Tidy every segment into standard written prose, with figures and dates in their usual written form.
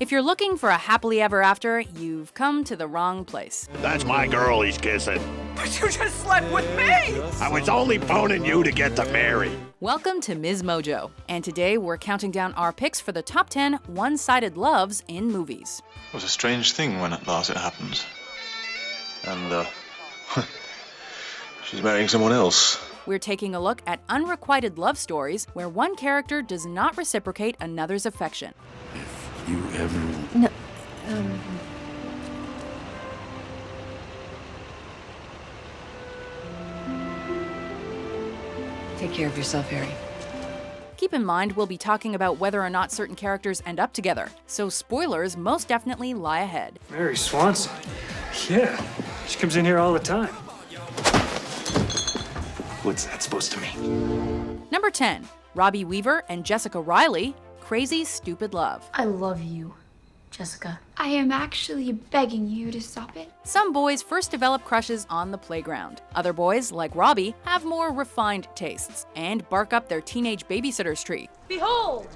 If you're looking for a happily ever after, you've come to the wrong place. That's my girl he's kissing. But you just slept with me! I was only phoning you to get to Mary. Welcome to MsMojo, and today we're counting down our picks for the top 10 one-sided loves in movies. It was a strange thing when at last it happened. And, she's marrying someone else. We're taking a look at unrequited love stories where one character does not reciprocate another's affection. If you ever... No, Take care of yourself, Harry. Keep in mind, we'll be talking about whether or not certain characters end up together, so spoilers most definitely lie ahead. Mary Swanson. Yeah, she comes in here all the time. What's that supposed to mean? Number 10, Robbie Weaver and Jessica Riley, Crazy Stupid Love. I love you, Jessica. I am actually begging you to stop it. Some boys first develop crushes on the playground. Other boys, like Robbie, have more refined tastes and bark up their teenage babysitter's tree. Behold,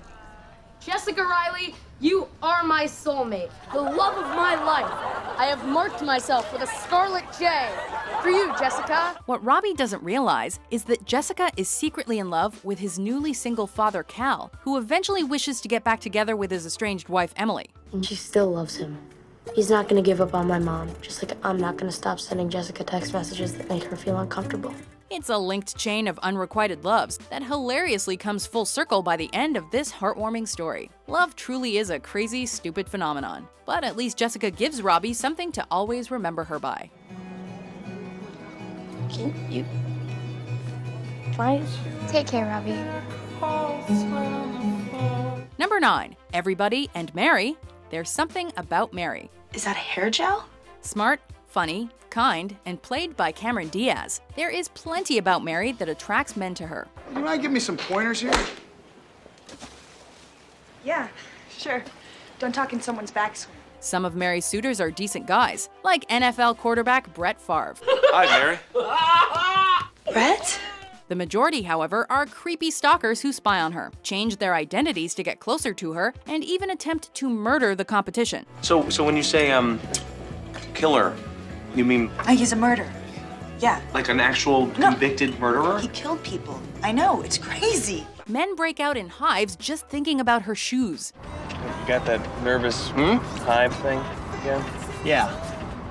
Jessica Riley, you are my soulmate, the love of my life. I have marked myself with a scarlet J. For you, Jessica. What Robbie doesn't realize is that Jessica is secretly in love with his newly single father, Cal, who eventually wishes to get back together with his estranged wife, Emily. And she still loves him. He's not gonna give up on my mom, just like I'm not gonna stop sending Jessica text messages that make her feel uncomfortable. It's a linked chain of unrequited loves that hilariously comes full circle by the end of this heartwarming story. Love truly is a crazy, stupid phenomenon, but at least Jessica gives Robbie something to always remember her by. Can you... Fine? Take care, Robbie. Number 9, Everybody and Mary. There's Something About Mary. Is that a hair gel? Smart, funny, kind, and played by Cameron Diaz, there is plenty about Mary that attracts men to her. You mind giving me some pointers here? Yeah, sure. Don't talk in someone's backswing. Some of Mary's suitors are decent guys, like NFL quarterback Brett Favre. Hi, Mary. Brett? The majority, however, are creepy stalkers who spy on her, change their identities to get closer to her, and even attempt to murder the competition. So when you say, killer, you mean He's a murderer. Yeah. like an actual convicted murderer? He killed people. I know, it's crazy. Men break out in hives just thinking about her shoes. You got that nervous hive thing again? Yeah,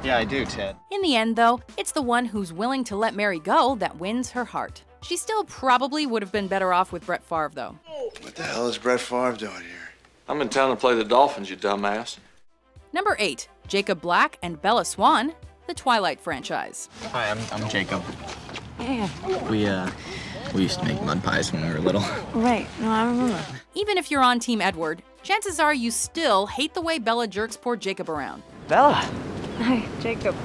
I do, Ted. In the end, though, it's the one who's willing to let Mary go that wins her heart. She still probably would have been better off with Brett Favre, though. What the hell is Brett Favre doing here? I'm in town to play the Dolphins, you dumbass. Number 8, Jacob Black and Bella Swan, the Twilight franchise. Hi, I'm Jacob. Yeah. We used to make mud pies when we were little. Right, no, I remember. Even if you're on Team Edward, chances are you still hate the way Bella jerks poor Jacob around. Bella. Hi, Jacob.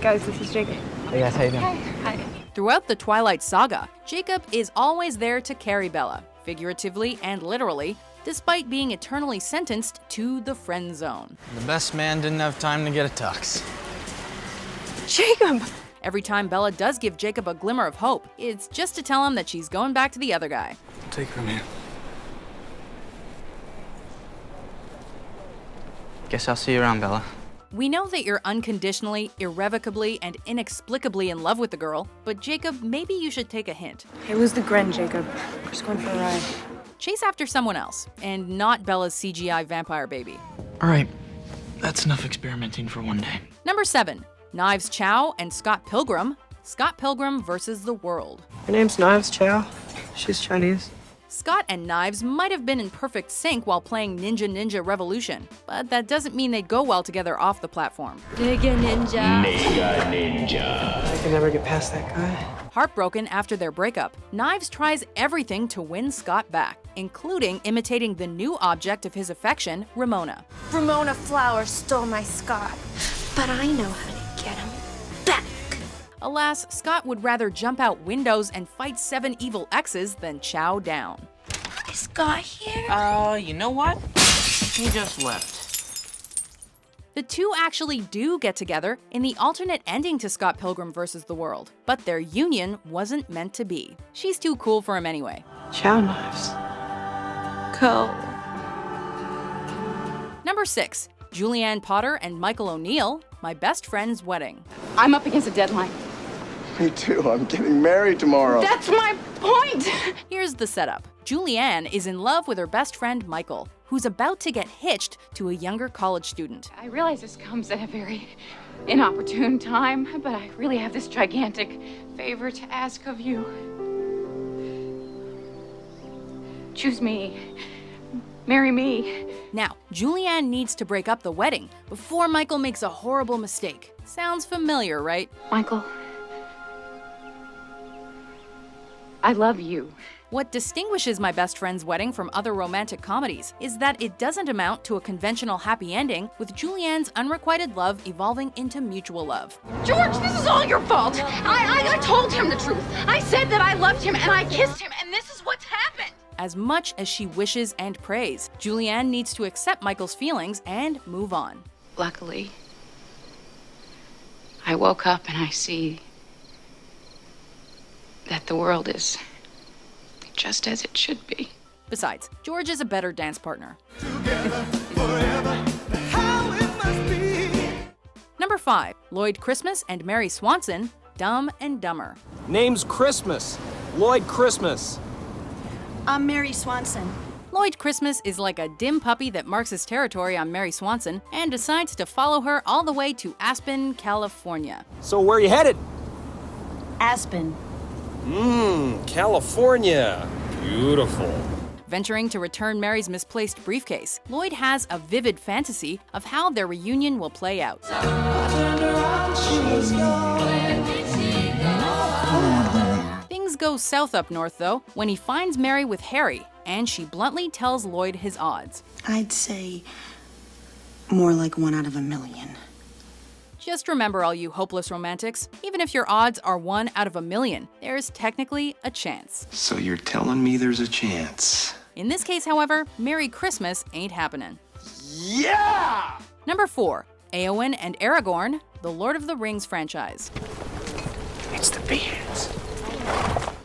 Guys, this is Jacob. Hey guys, how you doing? Hi. Throughout the Twilight saga, Jacob is always there to carry Bella, figuratively and literally, despite being eternally sentenced to the friend zone. The best man didn't have time to get a tux. Jacob! Every time Bella does give Jacob a glimmer of hope, it's just to tell him that she's going back to the other guy. Take her, man. Guess I'll see you around, Bella. We know that you're unconditionally, irrevocably, and inexplicably in love with the girl, but Jacob, maybe you should take a hint. Hey, who's the Gren, Jacob? We're just going for a ride. Chase after someone else, and not Bella's CGI vampire baby. All right, that's enough experimenting for one day. Number 7, Knives Chau and Scott Pilgrim, Scott Pilgrim versus the world. Her name's Knives Chau. She's Chinese. Scott and Knives might have been in perfect sync while playing Ninja Revolution, but that doesn't mean they'd go well together off the platform. Nigga ninja. I can never get past that guy. Heartbroken after their breakup, Knives tries everything to win Scott back, including imitating the new object of his affection, Ramona. Ramona Flowers stole my Scott, but I know how to get him back. Alas, Scott would rather jump out windows and fight 7 evil exes than chow down. Is Scott here? You know what? He just left. The two actually do get together in the alternate ending to Scott Pilgrim vs. the World, but their union wasn't meant to be. She's too cool for him anyway. Chau Knives. Go. Number Number 6. Julianne Potter and Michael O'Neill, My Best Friend's Wedding. I'm up against a deadline. Me too. I'm getting married tomorrow. That's my point! Here's the setup. Julianne is in love with her best friend Michael, who's about to get hitched to a younger college student. I realize this comes at a very inopportune time, but I really have this gigantic favor to ask of you. Choose me. Marry me. Now, Julianne needs to break up the wedding before Michael makes a horrible mistake. Sounds familiar, right? Michael, I love you. What distinguishes My Best Friend's Wedding from other romantic comedies is that it doesn't amount to a conventional happy ending, with Julianne's unrequited love evolving into mutual love. George, this is all your fault. I told him the truth. I said that I loved him and I kissed him, and this is what's happened. As much as she wishes and prays, Julianne needs to accept Michael's feelings and move on. Luckily, I woke up and I see that the world is just as it should be. Besides, George is a better dance partner. Number 5. Lloyd Christmas and Mary Swanson, Dumb and Dumber. Name's Christmas. Lloyd Christmas. I'm Mary Swanson. Lloyd Christmas is like a dim puppy that marks his territory on Mary Swanson and decides to follow her all the way to Aspen, California. So where are you headed? Aspen. California. Beautiful. Venturing to return Mary's misplaced briefcase, Lloyd has a vivid fantasy of how their reunion will play out. Things go south up north, though, when he finds Mary with Harry, and she bluntly tells Lloyd his odds. I'd say more like 1 out of a million. Just remember, all you hopeless romantics, even if your odds are 1 out of a million, there's technically a chance. So you're telling me there's a chance? In this case, however, Merry Christmas ain't happening. Yeah! Number 4. Éowyn and Aragorn, the Lord of the Rings franchise. It's the beards.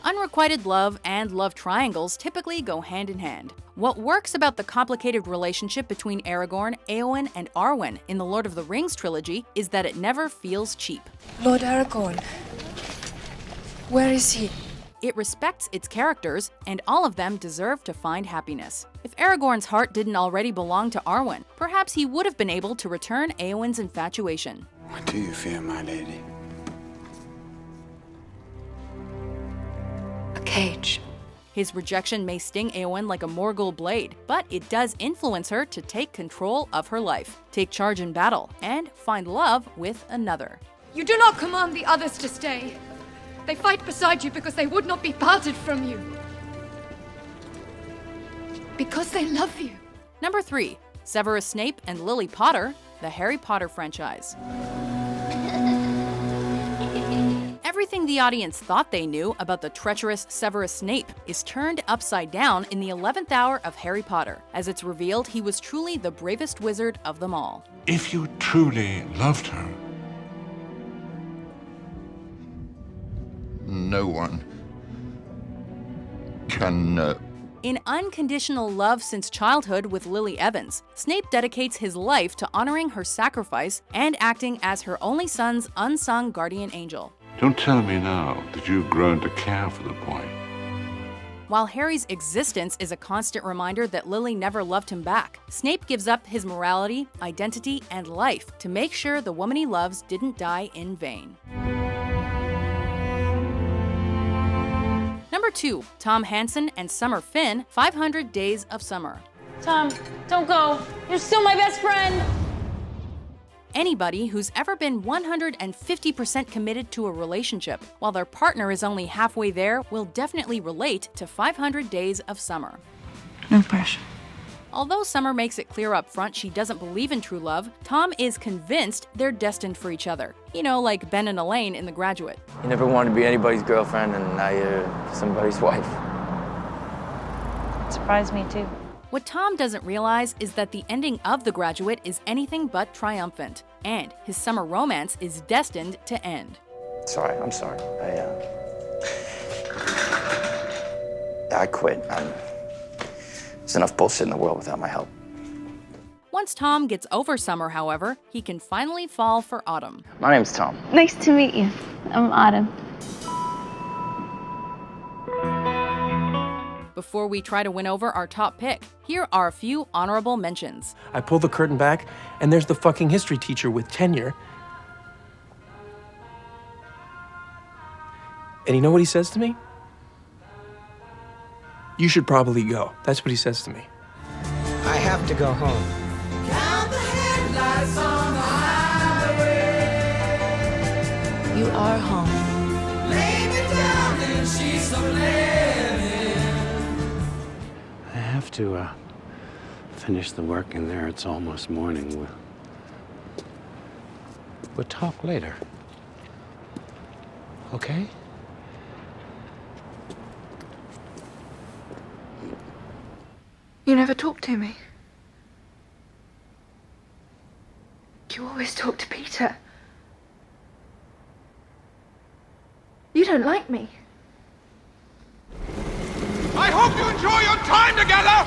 Unrequited love and love triangles typically go hand in hand. What works about the complicated relationship between Aragorn, Éowyn, and Arwen in the Lord of the Rings trilogy is that it never feels cheap. Lord Aragorn, where is he? It respects its characters, and all of them deserve to find happiness. If Aragorn's heart didn't already belong to Arwen, perhaps he would have been able to return Éowyn's infatuation. What do you fear, my lady? A cage. His rejection may sting Éowyn like a Morgul blade, but it does influence her to take control of her life, take charge in battle, and find love with another. You do not command the others to stay. They fight beside you because they would not be parted from you. Because they love you. Number 3. Severus Snape and Lily Potter, the Harry Potter franchise. Everything the audience thought they knew about the treacherous Severus Snape is turned upside down in the 11th hour of Harry Potter, as it's revealed he was truly the bravest wizard of them all. If you truly loved her, No one can know. In unconditional love since childhood with Lily Evans, Snape dedicates his life to honoring her sacrifice and acting as her only son's unsung guardian angel. Don't tell me now that you've grown to care for the boy. While Harry's existence is a constant reminder that Lily never loved him back, Snape gives up his morality, identity, and life to make sure the woman he loves didn't die in vain. Number 2. Tom Hansen and Summer Finn, 500 Days of Summer. Tom, don't go. You're still my best friend. Anybody who's ever been 150% committed to a relationship while their partner is only halfway there will definitely relate to 500 Days of Summer. No pressure. Although Summer makes it clear up front she doesn't believe in true love, Tom is convinced they're destined for each other. You know, like Ben and Elaine in The Graduate. You never wanted to be anybody's girlfriend, and now you're somebody's wife. It surprised me too. What Tom doesn't realize is that the ending of The Graduate is anything but triumphant, and his summer romance is destined to end. Sorry, I'm sorry. I quit. There's enough bullshit in the world without my help. Once Tom gets over summer, however, he can finally fall for autumn. My name's Tom. Nice to meet you. I'm Autumn. Before we try to win over our top pick, here are a few honorable mentions. I pull the curtain back, and there's the fucking history teacher with tenure. And you know what he says to me? You should probably go. That's what he says to me. I have to go home. Count the headlights on the highway. You are home. Lay me down in sheets of linen. I have to finish the work in there. It's almost morning. We'll talk later. Okay? You never talk to me. You always talk to Peter. You don't like me. I hope you enjoy your time together!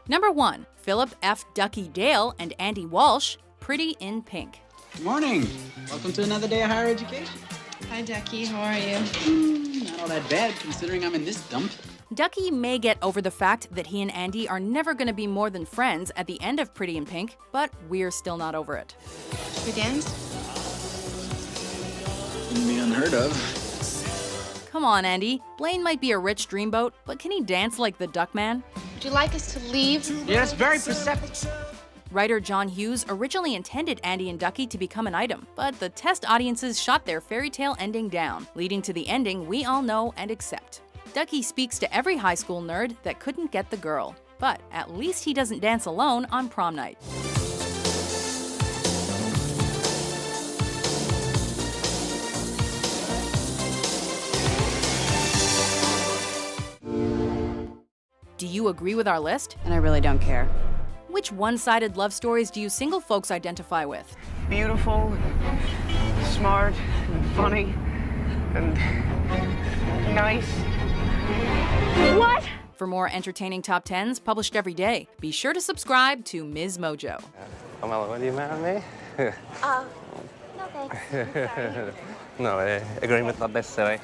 Number 1, Philip F. Duckie Dale and Andie Walsh, Pretty in Pink. Good morning. Welcome to another day of higher education. Hi, Duckie. How are you? Not all that bad, considering I'm in this dump. Duckie may get over the fact that he and Andie are never going to be more than friends at the end of Pretty in Pink, but we're still not over it. We dance? Wouldn't be unheard of. Come on, Andie. Blaine might be a rich dreamboat, but can he dance like the Duckman? Would you like us to leave? Yes, very perceptive. Writer John Hughes originally intended Andie and Duckie to become an item, but the test audiences shot their fairy tale ending down, leading to the ending we all know and accept. Duckie speaks to every high school nerd that couldn't get the girl, but at least he doesn't dance alone on prom night. Do you agree with our list? And I really don't care. Which one-sided love stories do you single folks identify with? Beautiful, smart, and funny, and nice. What? For more entertaining top 10s published every day, be sure to subscribe to MsMojo. Omar, will you marry me? No thanks. No, agreement not necessary.